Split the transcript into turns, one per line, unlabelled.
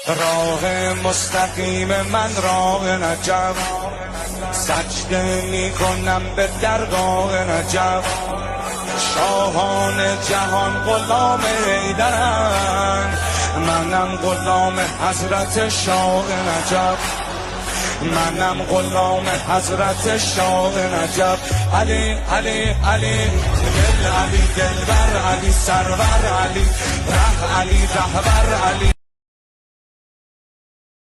راه مستقیم من راه نجف، سجده می کنم به درگاه نجف. شاهان جهان غلام حیدرن، منم غلام حضرت شاه نجف. منم غلام حضرت شاه نجف. علی علی علی دل علی دلبر علی سرور علی ره علی رهبر علی